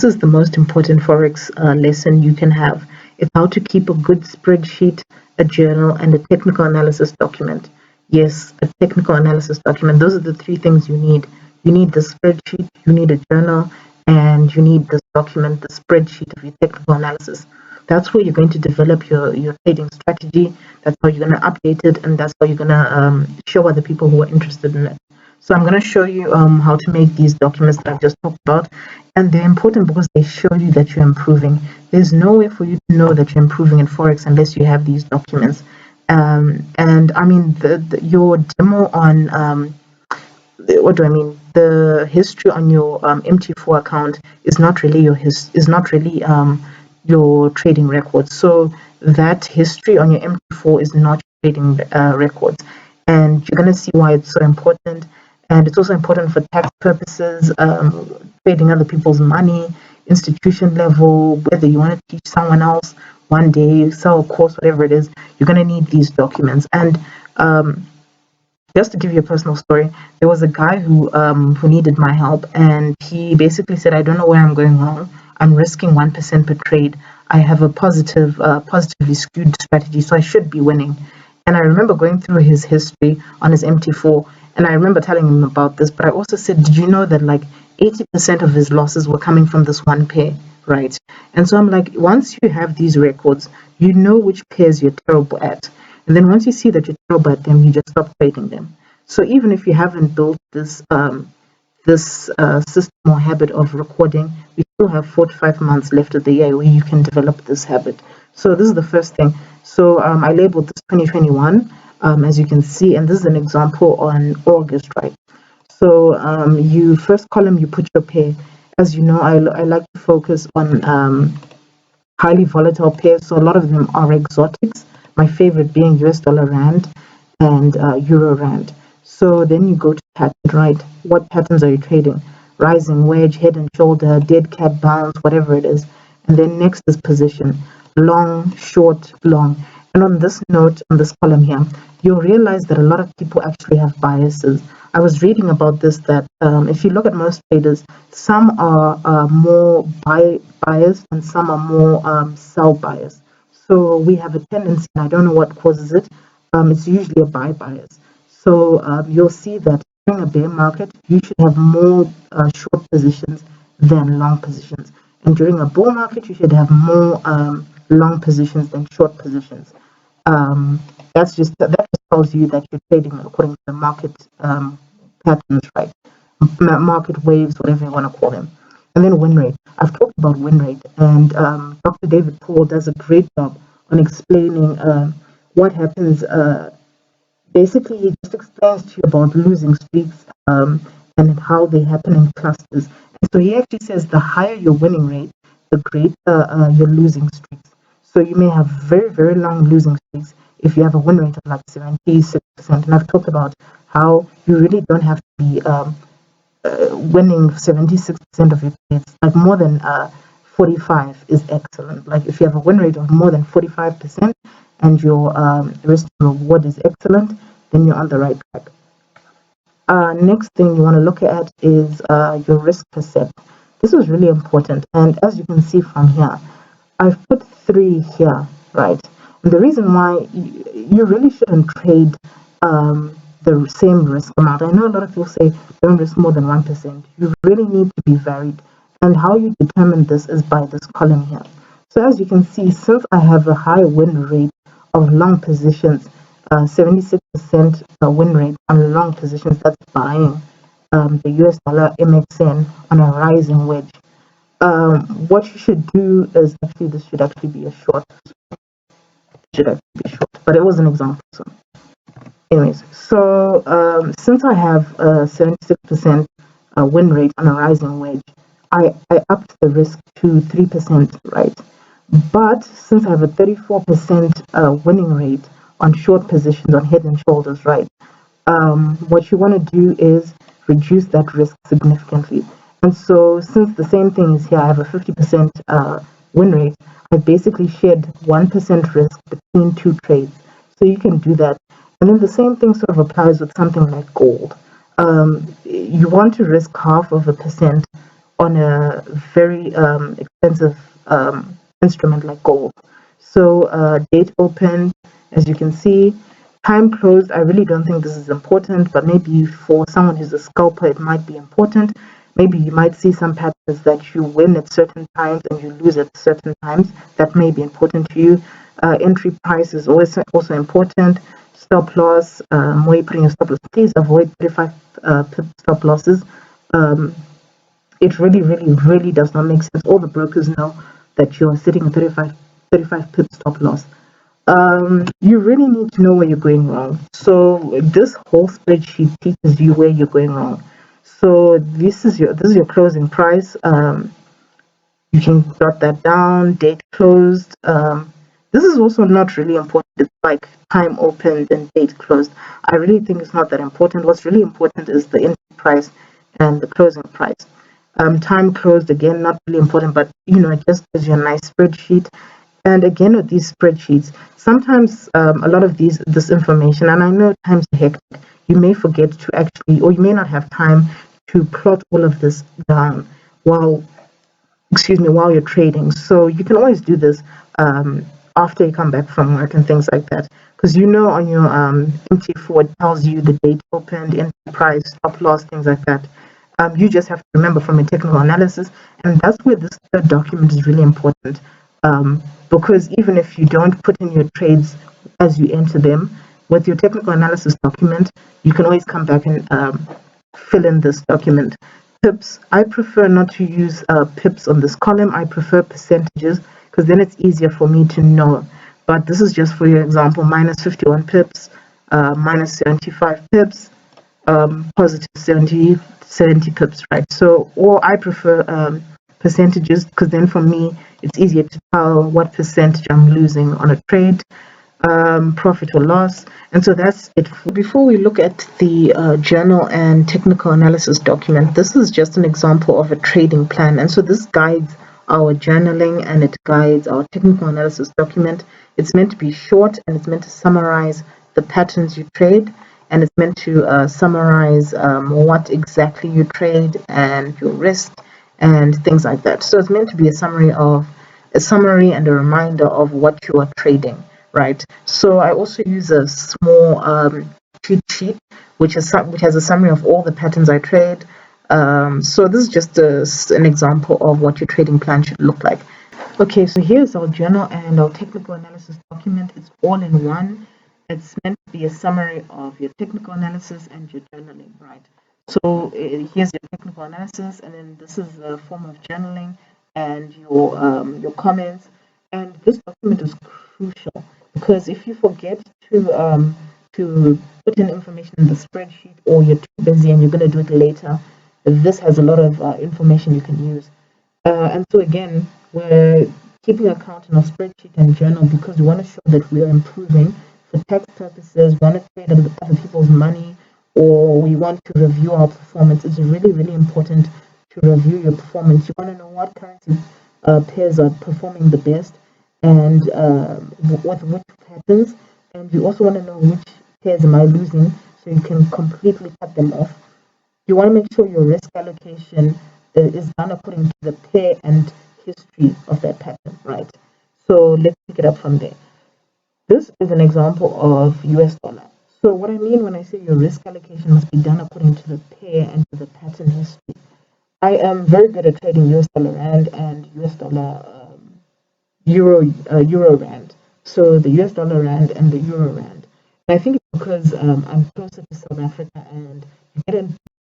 This is the most important forex lesson you can have. It's how to keep a good spreadsheet, a journal, and a technical analysis document. Yes, a technical analysis document. Those are the three things you need. You need the spreadsheet, you need a journal, and you need this document, the spreadsheet of your technical analysis. That's where you're going to develop your trading strategy. That's how you're going to update it, and that's how you're going to show other people who are interested in it. So I'm going to show you how to make these documents that I've just talked about. And they're important because they show you that you're improving. There's no way for you to know that you're improving in Forex unless you have these documents. And I mean, your demo on, what do I mean? The history on your MT4 account is not really your trading records. So that history on your MT4 is not your trading records. And you're going to see why it's so important. And it's also important for tax purposes, trading other people's money, institution level, whether you want to teach someone else one day, sell a course, whatever it is, you're going to need these documents. And just to give you a personal story, there was a guy who needed my help, and he basically said, "I don't know where I'm going wrong. I'm risking 1% per trade. I have a positively skewed strategy, so I should be winning." And I remember going through his history on his MT4, and I remember telling him about this. But I also said, "Did you know that like 80% of his losses were coming from this one pair, right?" And so I'm like, once you have these records, you know which pairs you're terrible at. And then once you see that you're terrible at them, you just stop trading them. So even if you haven't built this system or habit of recording, we still have 4 to 5 months left of the year where you can develop this habit. So this is the first thing. So I labeled this 2021, as you can see, and this is an example on August, right? So you first column, you put your pair. As you know, I like to focus on highly volatile pairs. So a lot of them are exotics. My favorite being US dollar rand and euro rand. So then you go to pattern, right? What patterns are you trading? Rising wedge, head and shoulder, dead cat bounce, whatever it is. And then next is position, long, short, long. And on this note, on this column here, you'll realize that a lot of people actually have biases. I was reading about this, that if you look at most traders, some are more biased and some are more sell biased. So we have a tendency, and I don't know what causes it, it's usually a buy bias. So you'll see that during a bear market, you should have more short positions than long positions. And during a bull market, you should have more long positions than short positions. That just tells you that you're trading according to the market patterns, right? Market waves, whatever you want to call them. And then win rate. I've talked about win rate, and Dr. David Paul does a great job on explaining what happens. Basically, he just explains to you about losing streaks and how they happen in clusters. And so he actually says the higher your winning rate, the greater your losing streaks. So you may have very, very long losing streaks if you have a win rate of like 76%. And I've talked about how you really don't have to be winning 76% of your trades. Like more than 45 is excellent. Like if you have a win rate of more than 45% and your risk to reward is excellent, then you're on the right track. Next thing you want to look at is your risk percent. This is really important, and as you can see from here, I've put 3 here, right? And the reason why you really shouldn't trade the same risk amount. I know a lot of people say don't risk more than 1%. You really need to be varied, and how you determine this is by this column here. So as you can see, since I have a high win rate of long positions, 76% win rate on long positions, that's buying the US dollar MXN on a rising wedge. What you should do is actually, this should actually be a short. But it was an example. So, anyways, so since I have a 76% win rate on a rising wedge, I upped the risk to 3%, right? But since I have a 34% winning rate on short positions on head and shoulders, right? What you want to do is reduce that risk significantly. And so since the same thing is here, I have a 50% win rate, I basically shared 1% risk between 2 trades. So you can do that. And then the same thing sort of applies with something like gold. You want to risk 0.5% on a very expensive instrument like gold. So date opened, as you can see. Time closed, I really don't think this is important, but maybe for someone who's a scalper, it might be important. Maybe you might see some patterns that you win at certain times and you lose at certain times. That may be important to you. Entry price is always also important. Stop loss, where you're putting your stop loss. Please avoid 35 pip stop losses. Um, it really, really, really does not make sense. All the brokers know that you're sitting at 35 pip stop loss. You really need to know where you're going wrong. So this whole spreadsheet teaches you where you're going wrong. So this is your closing price. You can jot that down. Date closed. This is also not really important. It's like time opened and date closed. I really think it's not that important. What's really important is the entry price and the closing price. Time closed, again, not really important, but it just gives you a nice spreadsheet. And again, with these spreadsheets, sometimes a lot of this information, and I know times are hectic, you may forget to actually, or you may not have time to plot all of this down while while you're trading. So you can always do this after you come back from work and things like that. Because on your MT4 it tells you the date opened, entry price, stop loss, things like that. You just have to remember from a technical analysis, and that's where this third document is really important. Because even if you don't put in your trades as you enter them, with your technical analysis document, you can always come back and fill in this document. Pips, I prefer not to use pips on this column. I prefer percentages because then it's easier for me to know. But this is just for your example, minus 51 pips, minus 75 pips, positive 70 pips, right? So, or I prefer percentages because then for me, it's easier to tell what percentage I'm losing on a trade, profit or loss. And so that's it. Before we look at the journal and technical analysis document, this is just an example of a trading plan. And so this guides our journaling and it guides our technical analysis document. It's meant to be short and it's meant to summarize the patterns you trade, and it's meant to summarize what exactly you trade and your risk and things like that. So it's meant to be a summary and a reminder of what you are trading, right? So I also use a small cheat sheet which has a summary of all the patterns I trade. So this is just an example of what your trading plan should look like. Okay, so here's our journal and our technical analysis document. It's all in one. It's meant to be a summary of your technical analysis and your journaling, right? So here's your technical analysis, and then this is a form of journaling and your comments. And this document is crucial because if you forget to put in information in the spreadsheet, or you're too busy and you're going to do it later, this has a lot of information you can use. And so again, we're keeping account in our spreadsheet and journal because we want to show that we are improving for tax purposes. We want to trade other people's money, or we want to review our performance. It's really, really important to review your performance. You want to know what currency pairs are performing the best and with which patterns. And you also want to know which pairs am I losing so you can completely cut them off. You want to make sure your risk allocation is done according to the pair and history of that pattern, right? So let's pick it up from there. This is an example of US dollar. So what I mean when I say your risk allocation must be done according to the pair and to the pattern history. I am very good at trading US dollar rand and US dollar euro rand. So the US dollar rand and the euro rand. And I think it's because I'm closer to South Africa and you get